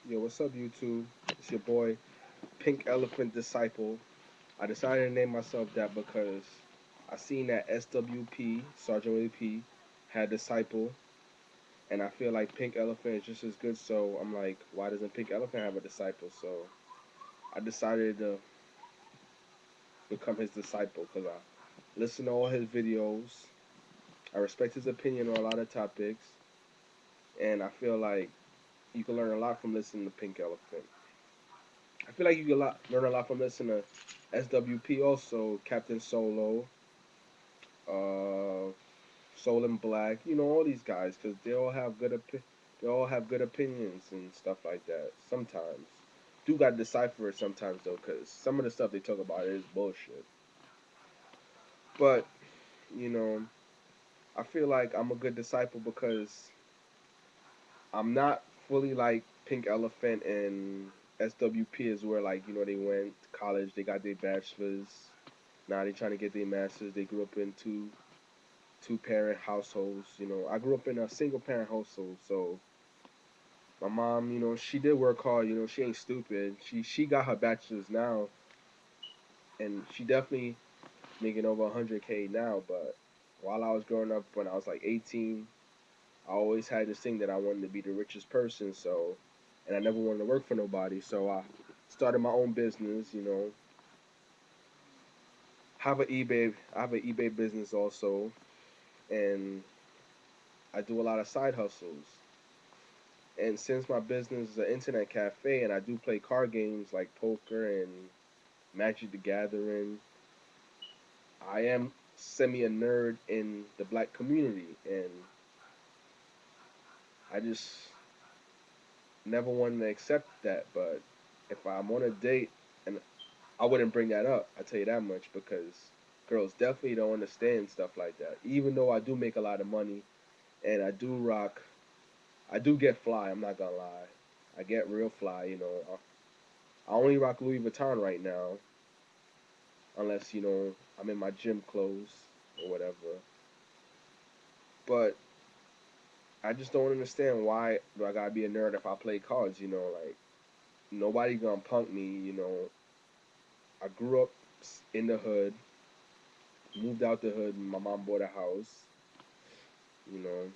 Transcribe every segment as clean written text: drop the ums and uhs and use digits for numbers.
Yo, what's up, YouTube? It's your boy, Pink Elephant Disciple. I decided to name myself that because I seen that SWP, Sergeant Willie P, had Disciple, and I feel like Pink Elephant is just as good, so I'm like, why doesn't Pink Elephant have a disciple? So I decided to become his disciple because I listen to all his videos. I respect his opinion on a lot of topics, and I feel like you can learn a lot from listening to Pink Elephant. I feel like you can learn a lot from listening to SWP also, Captain Solo, uh, Soul and Black. You know all these guys because they all have good opinions and stuff like that. Sometimes do got to decipher it sometimes though because some of the stuff they talk about is bullshit. But you know, I feel like I'm a good disciple because I'm not fully like Pink Elephant and SWP is where like they went to college, they got their bachelors. Now they trying to get their masters. They grew up in two parent households. I grew up in a single parent household, so my mom, she did work hard. She ain't stupid. She got her bachelor's now, and she definitely making over 100K now. But while I was growing up, when I was like 18, I always had this thing that I wanted to be the richest person. So, and I never wanted to work for nobody. So I started my own business. I have an eBay business also, and I do a lot of side hustles. And since my business is an internet cafe and I do play card games like poker and Magic the Gathering, I am semi a nerd in the black community, and I just never wanted to accept that. But if I'm on a date, and I wouldn't bring that up, I tell you that much, because girls definitely don't understand stuff like that. Even though I do make a lot of money and I do get fly. I'm not gonna lie, I get real fly. I only rock Louis Vuitton right now, unless I'm in my gym clothes or whatever. But I just don't understand why do I gotta be a nerd if I play cards. Like nobody gonna punk me. I grew up in the hood, moved out the hood, and my mom bought a house. You know,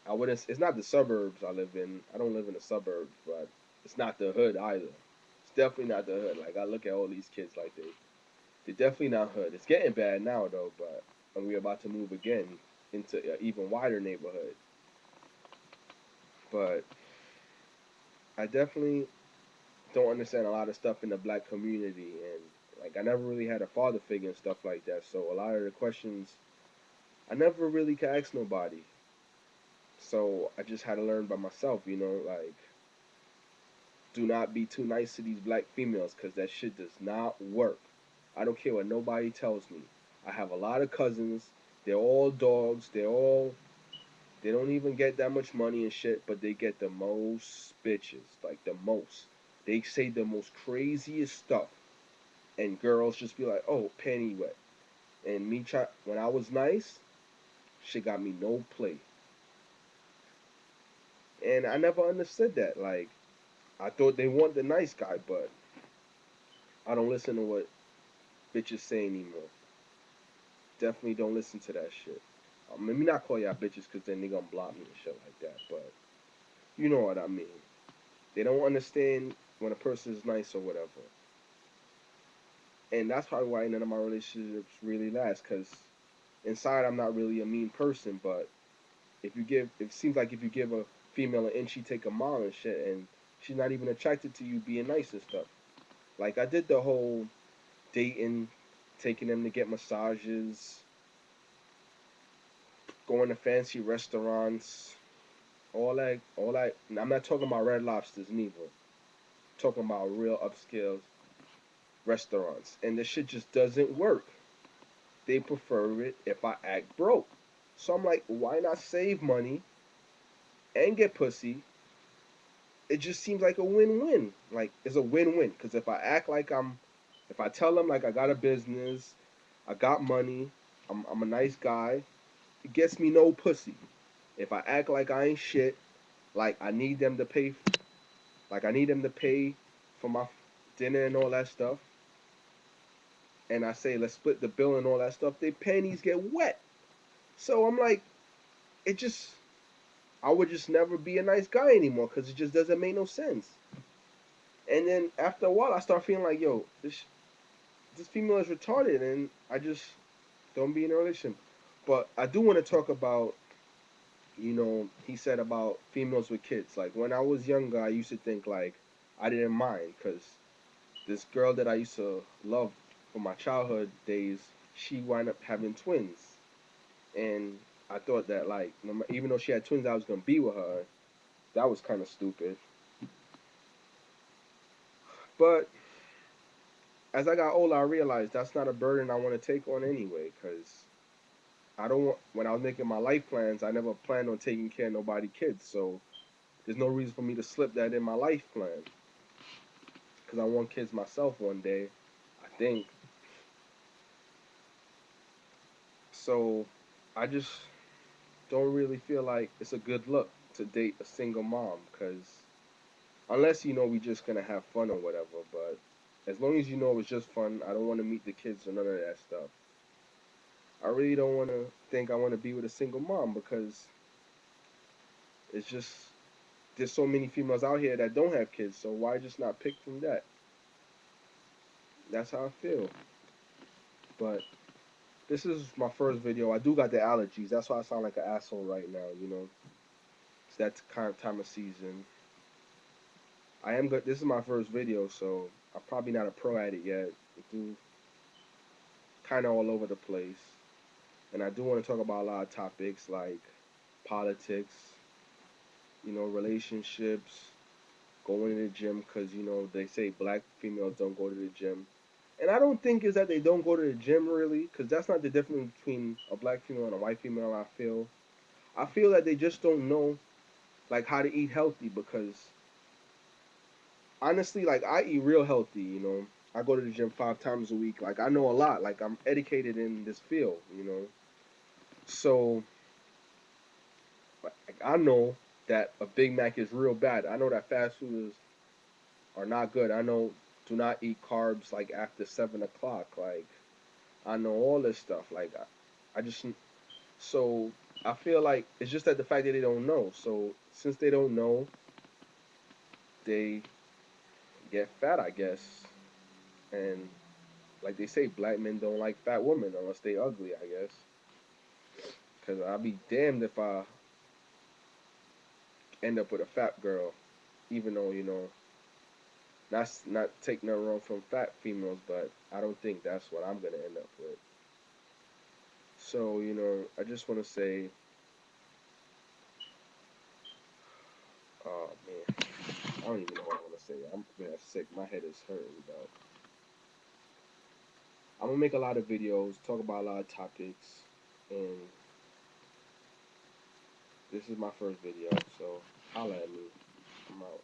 I wouldn't. It's not the suburbs I live in. I don't live in the suburbs, but it's not the hood either. It's definitely not the hood. Like I look at all these kids like they're definitely not hood. It's getting bad now though, but and we're about to move again into an even wider neighborhood. But I definitely don't understand a lot of stuff in the black community, and like I never really had a father figure and stuff like that. So a lot of the questions I never really could ask nobody. So I just had to learn by myself. Like do not be too nice to these black females because that shit does not work. I don't care what nobody tells me. I have a lot of cousins. They're all dogs. They don't even get that much money and shit, but they get the most bitches, like the most. They say the most craziest stuff, and girls just be like, "Oh, panty wet." And when I was nice, she got me no play, and I never understood that. Like I thought they want the nice guy, but I don't listen to what bitches say anymore. Definitely don't listen to that shit. Let me not call y'all bitches because then they gonna block me and shit like that. But you know what I mean. They don't understand when a person is nice or whatever. And that's probably why none of my relationships really last. Cause inside I'm not really a mean person, but it seems like if you give a female an inch, she take a mile and shit, and she's not even attracted to you being nice and stuff. Like I did the whole dating, taking them to get massages, going to fancy restaurants, all that. And I'm not talking about Red Lobsters neither. I'm talking about real upscale restaurants, and the shit just doesn't work. They prefer it if I act broke. So I'm like, why not save money and get pussy? It just seems like a win-win. Like it's a win-win because if I tell them like I got a business, I got money, I'm a nice guy, it gets me no pussy. If I act like I ain't shit, like I need them to pay Like I need them to pay for my dinner and all that stuff, and I say let's split the bill and all that stuff. Their panties get wet. So I'm like, it just I would just never be a nice guy anymore because it just doesn't make no sense. And then after a while, I start feeling like, yo, this female is retarded, and I just don't be in a relationship. But I do want to talk about, he said about females with kids. Like when I was younger, I used to think like I didn't mind because this girl that I used to love from my childhood days, she wound up having twins, and I thought that like even though she had twins, I was gonna be with her. That was kind of stupid. But as I got older, I realized that's not a burden I want to take on anyway. Because I don't want. When I was making my life plans, I never planned on taking care of nobody kids. So there's no reason for me to slip that in my life plan. Because I want kids myself one day. I think so. I just don't really feel like it's a good look to date a single mom. Because unless we just gonna have fun or whatever. But as long as it's just fun, I don't want to meet the kids or none of that stuff. I really don't want to think I want to be with a single mom because it's just there's so many females out here that don't have kids. So why just not pick from that? That's how I feel. But this is my first video. I do got the allergies. That's why I sound like an asshole right now. It's that kind of time of season. I am good. This is my first video, so I'm probably not a pro at it yet. I do kind of all over the place, and I do want to talk about a lot of topics like politics, relationships, going to the gym because they say black females don't go to the gym, and I don't think is that they don't go to the gym really, because that's not the difference between a black female and a white female. I feel that they just don't know like how to eat healthy because honestly, like I eat real healthy. I go to the gym 5 times a week. Like I know a lot. Like I'm educated in this field. So like, I know that a Big Mac is real bad. I know that fast food are not good. I know do not eat carbs like after 7 o'clock. Like I know all this stuff. Like I just so I feel like it's just that the fact that they don't know. So since they don't know, they get fat, I guess. And like they say, black men don't like fat women unless they ugly, I guess. Cause I'll be damned if I end up with a fat girl, even though not take nothing wrong from fat females, but I don't think that's what I'm gonna end up with. So I just want to say, oh man, I don't even know what I want to say. I'm getting sick. My head is hurting, but I'm gonna make a lot of videos, talk about a lot of topics, and this is my first video. So holla at me. I'm out.